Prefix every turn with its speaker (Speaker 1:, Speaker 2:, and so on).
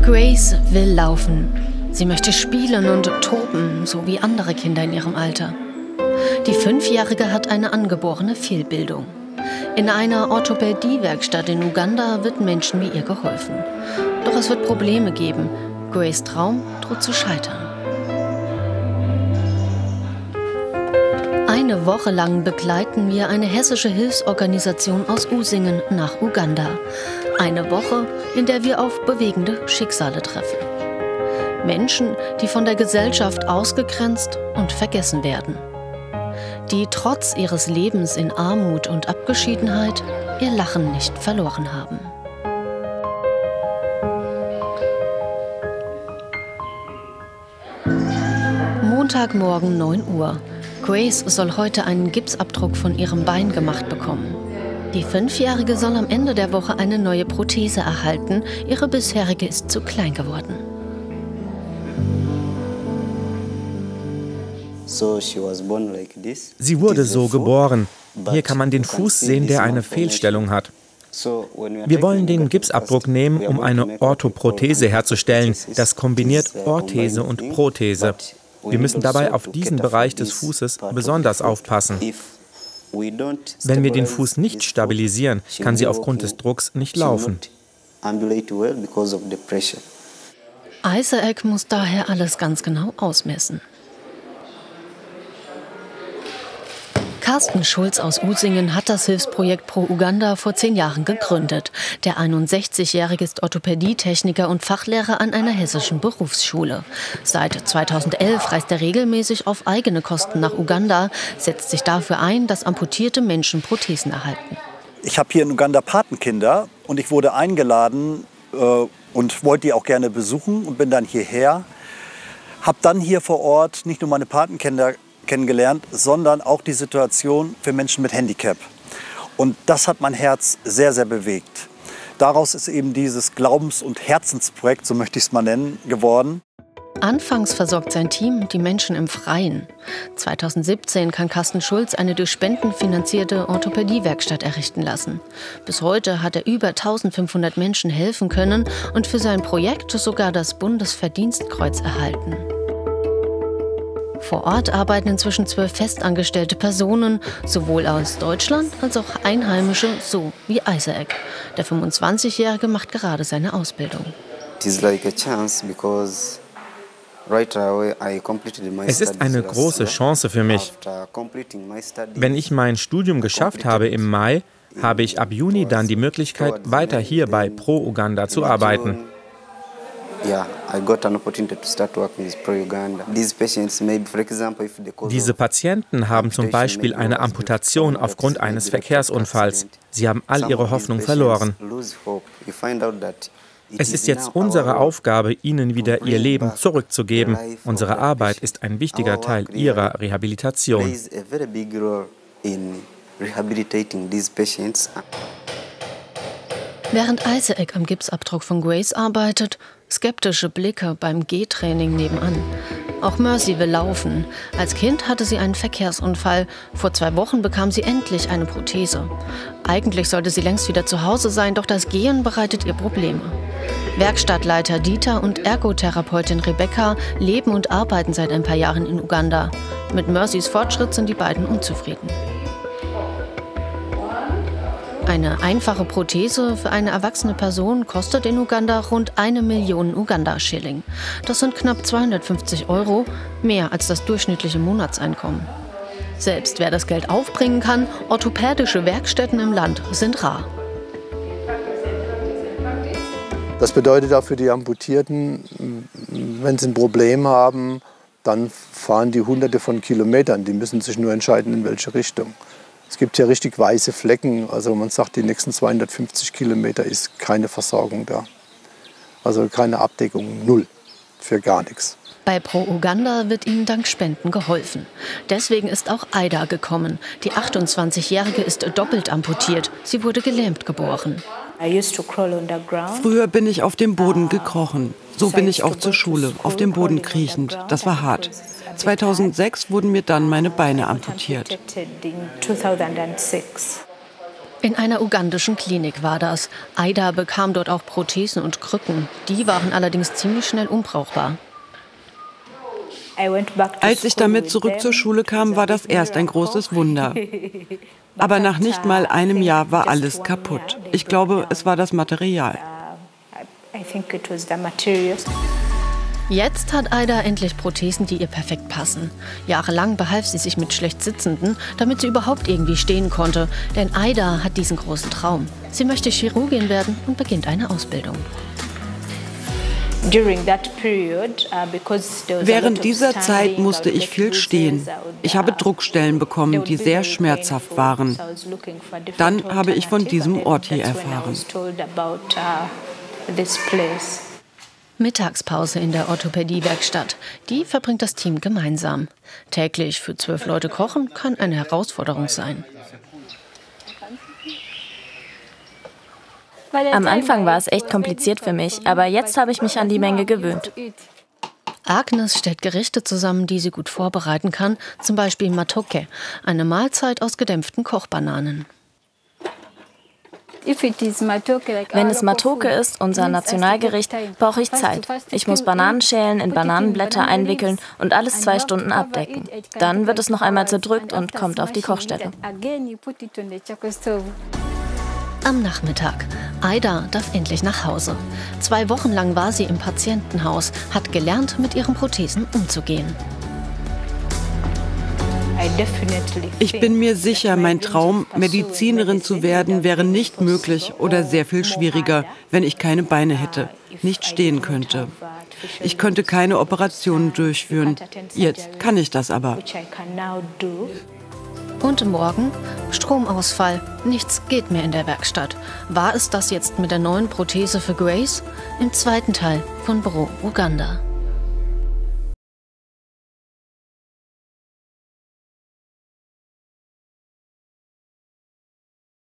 Speaker 1: Grace will laufen. Sie möchte spielen und toben, so wie andere Kinder in ihrem Alter. Die 5-Jährige hat eine angeborene Fehlbildung. In einer Orthopädiewerkstatt in Uganda wird Menschen wie ihr geholfen. Doch es wird Probleme geben. Grace' Traum droht zu scheitern. Eine Woche lang begleiten wir eine hessische Hilfsorganisation aus Usingen nach Uganda. Eine Woche, in der wir auf bewegende Schicksale treffen. Menschen, die von der Gesellschaft ausgegrenzt und vergessen werden. Die trotz ihres Lebens in Armut und Abgeschiedenheit ihr Lachen nicht verloren haben. Montagmorgen 9 Uhr. Grace soll heute einen Gipsabdruck von ihrem Bein gemacht bekommen. Die 5-Jährige soll am Ende der Woche eine neue Prothese erhalten. Ihre bisherige ist zu klein geworden.
Speaker 2: Sie wurde so geboren. Hier kann man den Fuß sehen, der eine Fehlstellung hat. Wir wollen den Gipsabdruck nehmen, um eine Orthoprothese herzustellen. Das kombiniert Orthese und Prothese. Wir müssen dabei auf diesen Bereich des Fußes besonders aufpassen. Wenn wir den Fuß nicht stabilisieren, kann sie aufgrund des Drucks nicht laufen.
Speaker 1: Isaac muss daher alles ganz genau ausmessen. Carsten Schulz aus Usingen hat das Hilfsprojekt Pro Uganda vor 10 Jahren gegründet. Der 61-Jährige ist Orthopädietechniker und Fachlehrer an einer hessischen Berufsschule. Seit 2011 reist er regelmäßig auf eigene Kosten nach Uganda, setzt sich dafür ein, dass amputierte Menschen Prothesen erhalten.
Speaker 3: Ich habe hier in Uganda Patenkinder und ich wurde eingeladen und wollte die auch gerne besuchen und bin dann hierher. Habe dann hier vor Ort nicht nur meine Patenkinder kennengelernt, sondern auch die Situation für Menschen mit Handicap. Und das hat mein Herz sehr, sehr bewegt. Daraus ist eben dieses Glaubens- und Herzensprojekt, so möchte ich es mal nennen, geworden.
Speaker 1: Anfangs versorgt sein Team die Menschen im Freien. 2017 kann Carsten Schulz eine durch Spenden finanzierte Orthopädiewerkstatt errichten lassen. Bis heute hat er über 1500 Menschen helfen können und für sein Projekt sogar das Bundesverdienstkreuz erhalten. Vor Ort arbeiten inzwischen 12 festangestellte Personen, sowohl aus Deutschland als auch Einheimische, so wie Isaac. Der 25-Jährige macht gerade seine Ausbildung.
Speaker 2: Es ist eine große Chance für mich. Wenn ich mein Studium geschafft habe im Mai, habe ich ab Juni dann die Möglichkeit, weiter hier bei Pro Uganda zu arbeiten. Diese Patienten haben zum Beispiel eine Amputation aufgrund eines Verkehrsunfalls. Sie haben all ihre Hoffnung verloren. Es ist jetzt unsere Aufgabe, ihnen wieder ihr Leben zurückzugeben. Unsere Arbeit ist ein wichtiger Teil ihrer Rehabilitation.
Speaker 1: Während Isaac am Gipsabdruck von Grace arbeitet, skeptische Blicke beim Gehtraining nebenan. Auch Mercy will laufen. Als Kind hatte sie einen Verkehrsunfall. Vor 2 Wochen bekam sie endlich eine Prothese. Eigentlich sollte sie längst wieder zu Hause sein, doch das Gehen bereitet ihr Probleme. Werkstattleiter Dieter und Ergotherapeutin Rebecca leben und arbeiten seit ein paar Jahren in Uganda. Mit Mercys Fortschritt sind die beiden unzufrieden. Eine einfache Prothese für eine erwachsene Person kostet in Uganda rund 1 Million Uganda-Schilling. Das sind knapp 250 €, mehr als das durchschnittliche Monatseinkommen. Selbst wer das Geld aufbringen kann, orthopädische Werkstätten im Land sind rar.
Speaker 4: Das bedeutet auch für die Amputierten, wenn sie ein Problem haben, dann fahren die Hunderte von Kilometern. Die müssen sich nur entscheiden, in welche Richtung. Es gibt hier richtig weiße Flecken. Also man sagt, die nächsten 250 Kilometer ist keine Versorgung da. Also keine Abdeckung, null, für gar nichts.
Speaker 1: Bei Pro Uganda wird ihnen dank Spenden geholfen. Deswegen ist auch Aida gekommen. Die 28-Jährige ist doppelt amputiert. Sie wurde gelähmt geboren.
Speaker 5: Früher bin ich auf dem Boden gekrochen. So bin ich auch zur Schule, auf dem Boden kriechend. Das war hart. 2006 wurden mir dann meine Beine amputiert.
Speaker 1: In einer ugandischen Klinik war das. Aida bekam dort auch Prothesen und Krücken. Die waren allerdings ziemlich schnell unbrauchbar.
Speaker 5: Als ich damit zurück zur Schule kam, war das erst ein großes Wunder. Aber nach nicht mal einem Jahr war alles kaputt. Ich glaube, es war das Material.
Speaker 1: Jetzt hat Aida endlich Prothesen, die ihr perfekt passen. Jahrelang behalf sie sich mit schlecht Sitzenden, damit sie überhaupt irgendwie stehen konnte. Denn Aida hat diesen großen Traum. Sie möchte Chirurgin werden und beginnt eine Ausbildung.
Speaker 5: Während dieser Zeit musste ich viel stehen. Ich habe Druckstellen bekommen, die sehr schmerzhaft waren. Dann habe ich von diesem Ort hier erfahren.
Speaker 1: Mittagspause in der Orthopädiewerkstatt. Die verbringt das Team gemeinsam. Täglich für 12 Leute kochen kann eine Herausforderung sein.
Speaker 6: Am Anfang war es echt kompliziert für mich, aber jetzt habe ich mich an die Menge gewöhnt.
Speaker 1: Agnes stellt Gerichte zusammen, die sie gut vorbereiten kann, zum Beispiel Matoke, eine Mahlzeit aus gedämpften Kochbananen.
Speaker 6: Wenn es Matoke ist, unser Nationalgericht, brauche ich Zeit. Ich muss Bananenschälen in Bananenblätter einwickeln und alles 2 Stunden abdecken. Dann wird es noch einmal zerdrückt und kommt auf die Kochstelle.
Speaker 1: Am Nachmittag. Aida darf endlich nach Hause. 2 Wochen lang war sie im Patientenhaus, hat gelernt, mit ihren Prothesen umzugehen.
Speaker 5: Ich bin mir sicher, mein Traum, Medizinerin zu werden, wäre nicht möglich oder sehr viel schwieriger, wenn ich keine Beine hätte, nicht stehen könnte. Ich könnte keine Operationen durchführen. Jetzt kann ich das aber.
Speaker 1: Und morgen? Stromausfall. Nichts geht mehr in der Werkstatt. War es das jetzt mit der neuen Prothese für Grace? Im zweiten Teil von Bro Uganda.